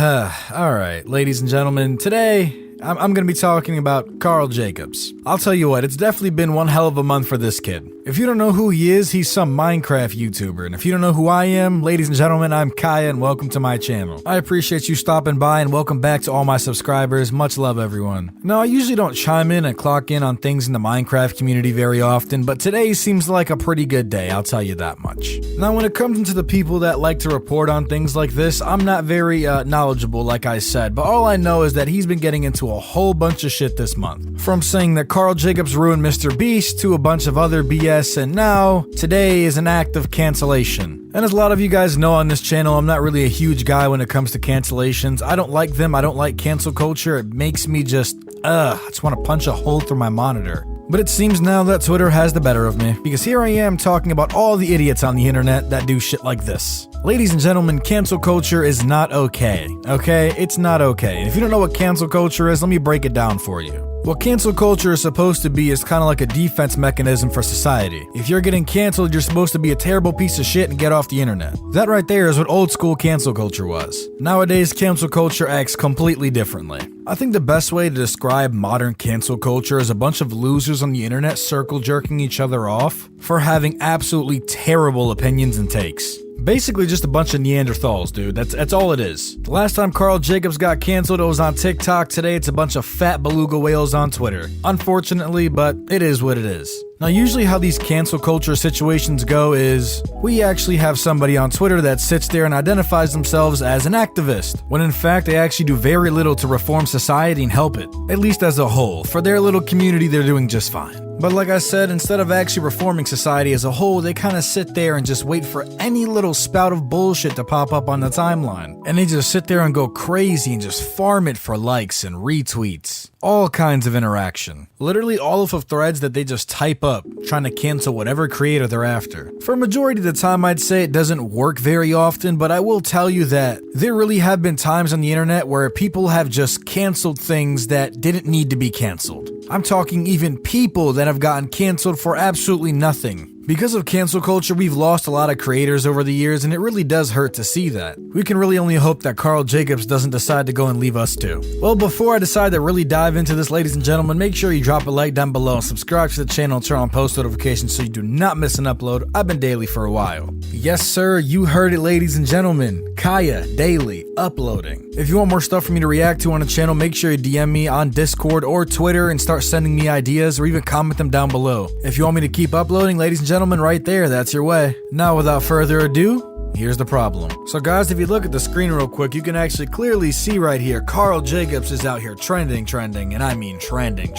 Alright, ladies and gentlemen, today I'm going to be talking about Karl Jacobs. I'll tell you what, it's definitely been one hell of a month for this kid. If you don't know who he is, he's some Minecraft YouTuber. And if you don't know who I am, ladies and gentlemen, I'm Kaya and welcome to my channel. I appreciate you stopping by and welcome back to all my subscribers. Much love, everyone. Now, I usually don't chime in and clock in on things in the Minecraft community very often, but today seems like a pretty good day, I'll tell you that much. Now, when it comes into the people that like to report on things like this, I'm not very knowledgeable, like I said, but all I know is that he's been getting into a whole bunch of shit this month. From saying that Karl Jacobs ruined Mr. Beast to a bunch of other BS, and now, today is an act of cancellation. And as a lot of you guys know on this channel, I'm not really a huge guy when it comes to cancellations. I don't like them, I don't like cancel culture, it makes me I just want to punch a hole through my monitor. But it seems now that Twitter has the better of me, because here I am talking about all the idiots on the internet that do shit like this. Ladies and gentlemen, cancel culture is not okay, okay? It's not okay. And if you don't know what cancel culture is, let me break it down for you. What cancel culture is supposed to be is kind of like a defense mechanism for society. If you're getting canceled, you're supposed to be a terrible piece of shit and get off the internet. That right there is what old school cancel culture was. Nowadays, cancel culture acts completely differently. I think the best way to describe modern cancel culture is a bunch of losers on the internet circle jerking each other off for having absolutely terrible opinions and takes. Basically just a bunch of Neanderthals, dude. That's all it is. The last time Karl Jacobs got canceled, it was on TikTok. Today, it's a bunch of fat beluga whales on Twitter. Unfortunately, but it is what it is. Now, usually how these cancel culture situations go is, we actually have somebody on Twitter that sits there and identifies themselves as an activist, when in fact they actually do very little to reform society and help it, at least as a whole. For their little community, they're doing just fine. But like I said, instead of actually reforming society as a whole, they kind of sit there and just wait for any little spout of bullshit to pop up on the timeline. And they just sit there and go crazy and just farm it for likes and retweets. All kinds of interaction. Literally all of the threads that they just type up, trying to cancel whatever creator they're after. For a majority of the time, I'd say it doesn't work very often, but I will tell you that there really have been times on the internet where people have just canceled things that didn't need to be canceled. I'm talking even people that have gotten canceled for absolutely nothing. Because of cancel culture, we've lost a lot of creators over the years, and it really does hurt to see that. We can really only hope that Karl Jacobs doesn't decide to go and leave us too. Well, before I decide to really dive into this, ladies and gentlemen, make sure you drop a like down below and subscribe to the channel and turn on post notifications so you do not miss an upload. I've been daily for a while. Yes, sir, you heard it, ladies and gentlemen. Kaya, daily, uploading. If you want more stuff for me to react to on the channel, make sure you DM me on Discord or Twitter and start sending me ideas or even comment them down below. If you want me to keep uploading, ladies and gentlemen, right there, that's your way. Now, without further ado, here's the problem. So guys, if you look at the screen real quick, you can actually clearly see right here, Karl Jacobs is out here trending, and I mean trending,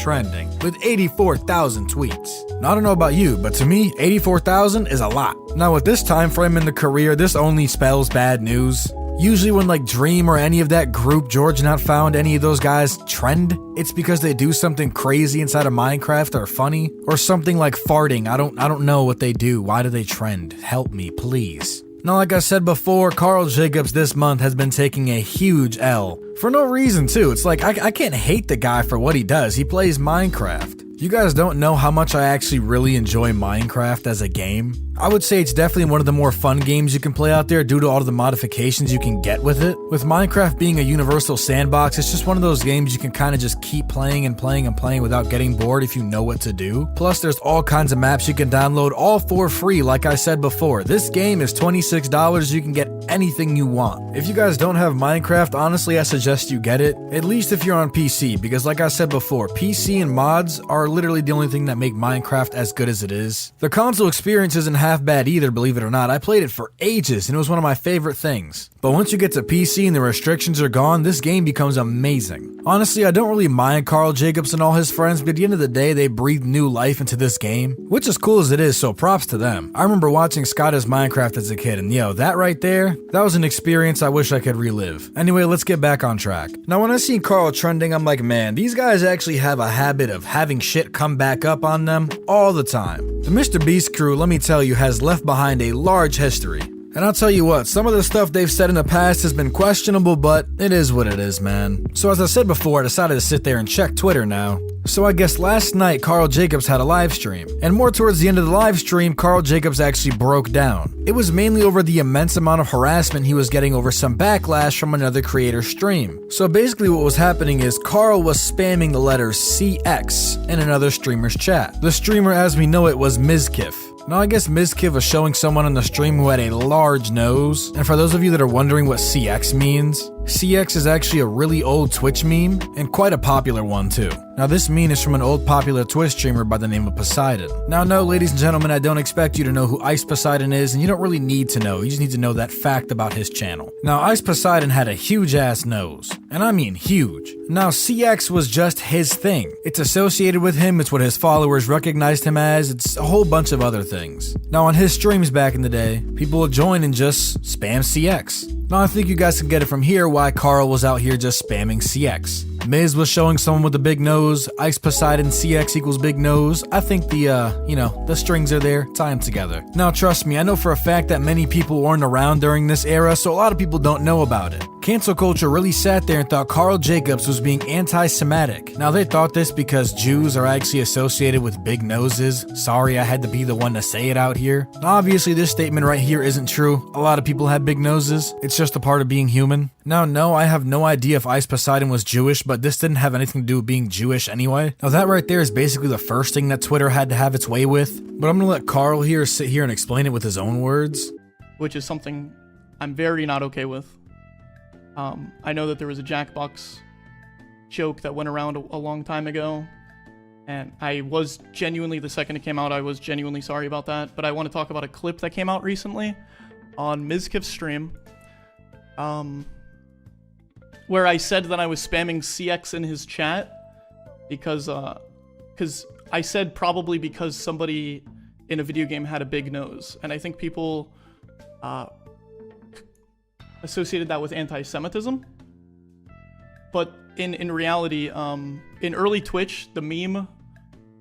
with 84,000 tweets. Now, I don't know about you, but to me, 84,000 is a lot. Now, with this time frame in the career, this only spells bad news. Usually when like Dream or any of that group, George Not Found, any of those guys trend, it's because they do something crazy inside of Minecraft or funny, or something like farting. I don't know what they do. Why do they trend? Help me, please. Now, like I said before, Karl Jacobs this month has been taking a huge L. For no reason too. It's like, I can't hate the guy for what he does. He plays Minecraft. You guys don't know how much I actually really enjoy Minecraft as a game. I would say it's definitely one of the more fun games you can play out there due to all of the modifications you can get with it. With Minecraft being a universal sandbox, it's just one of those games you can kind of just keep playing and playing and playing without getting bored if you know what to do. Plus, there's all kinds of maps you can download, all for free, like I said before. This game is $26, you can get anything you want. If you guys don't have Minecraft, honestly, I suggest you get it, at least if you're on PC, because like I said before, PC and mods are literally the only thing that make Minecraft as good as it is. The console experience isn't half bad either, believe it or not. I played it for ages and it was one of my favorite things. But once you get to PC and the restrictions are gone, this game becomes amazing. Honestly, I don't really mind Karl Jacobs and all his friends, but at the end of the day, they breathe new life into this game, which is cool as it is, so props to them. I remember watching Scotta's Minecraft as a kid, and yo, that right there, that was an experience I wish I could relive. Anyway, let's get back on track. Now, when I see Karl trending, I'm like, man, these guys actually have a habit of having shit come back up on them all the time. The Mr. Beast crew, let me tell you, has left behind a large history. And I'll tell you what, some of the stuff they've said in the past has been questionable, but it is what it is, man. So as I said before, I decided to sit there and check Twitter now. So I guess last night Karl Jacobs had a live stream, and more towards the end of the live stream, Karl Jacobs actually broke down. It was mainly over the immense amount of harassment he was getting over some backlash from another creator's stream. So basically what was happening is Karl was spamming the letters CX in another streamer's chat. The streamer, as we know it, was Mizkif. Now I guess Mizkif was showing someone on the stream who had a large nose, and for those of you that are wondering what CX means, CX is actually a really old Twitch meme, and quite a popular one too. Now this meme is from an old popular Twitch streamer by the name of Poseidon. Now no, ladies and gentlemen, I don't expect you to know who Ice Poseidon is, and you don't really need to know, you just need to know that fact about his channel. Now Ice Poseidon had a huge ass nose, and I mean huge. Now CX was just his thing. It's associated with him, it's what his followers recognized him as, it's a whole bunch of other things. Now on his streams back in the day, people would join and just spam CX. Now I think you guys can get it from here why Karl was out here just spamming CX. Miz was showing someone with a big nose, Ice Poseidon CX equals big nose. I think the strings are there, tie them together. Now trust me, I know for a fact that many people weren't around during this era, so a lot of people don't know about it. Cancel culture really sat there and thought Karl Jacobs was being anti-Semitic. Now they thought this because Jews are actually associated with big noses. Sorry, I had to be the one to say it out here. Now, obviously this statement right here isn't true. A lot of people have big noses. It's just a part of being human. Now, no, I have no idea if Ice Poseidon was Jewish, but this didn't have anything to do with being Jewish anyway. Now that right there is basically the first thing that Twitter had to have its way with. But I'm gonna let Karl here sit here and explain it with his own words. Which is something I'm very not okay with. I know that there was a Jackbox joke that went around a long time ago, and I was genuinely, the second it came out, I was genuinely sorry about that. But I want to talk about a clip that came out recently on Mizkif's stream, where I said that I was spamming CX in his chat because I said probably because somebody in a video game had a big nose, and I think people associated that with anti-Semitism. But in reality, in early Twitch, the meme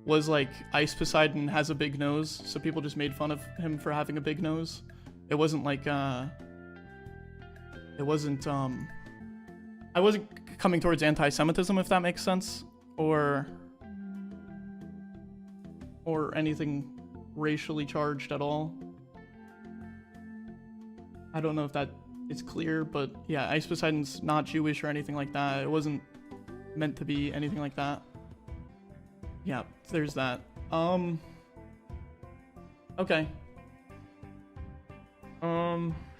was like Ice Poseidon has a big nose, so people just made fun of him for having a big nose. It wasn't like I wasn't coming towards anti-Semitism, if that makes sense, or anything racially charged at all. I don't know if that is clear, but yeah, Ice Poseidon's not Jewish or anything like that. It wasn't meant to be anything like that. Yeah, there's that. Okay.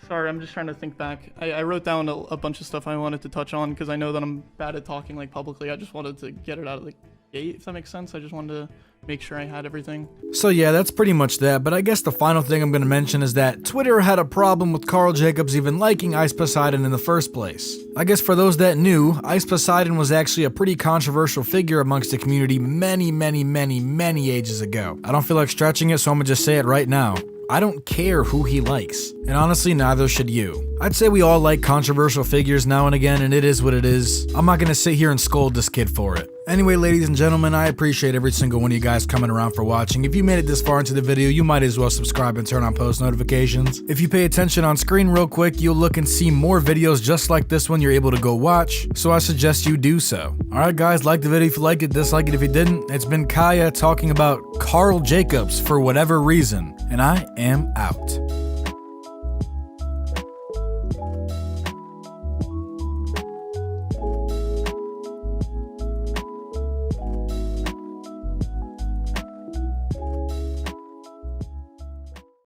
Sorry, I'm just trying to think back. I wrote down a bunch of stuff I wanted to touch on because I know that I'm bad at talking like publicly. I just wanted to get it out of the gate, if that makes sense. I just wanted to make sure I had everything. So yeah, that's pretty much that, but I guess the final thing I'm going to mention is that Twitter had a problem with Karl Jacobs even liking Ice Poseidon in the first place. I guess for those that knew, Ice Poseidon was actually a pretty controversial figure amongst the community many ages ago. I don't feel like stretching it, so I'm going to just say it right now. I don't care who he likes, and honestly, neither should you. I'd say we all like controversial figures now and again, and it is what it is. I'm not gonna sit here and scold this kid for it. Anyway, ladies and gentlemen, I appreciate every single one of you guys coming around for watching. If you made it this far into the video, you might as well subscribe and turn on post notifications. If you pay attention on screen real quick, you'll look and see more videos just like this one you're able to go watch, so I suggest you do so. Alright guys, like the video if you liked it, dislike it if you didn't. It's been Kaya talking about Karl Jacobs for whatever reason, and I am out.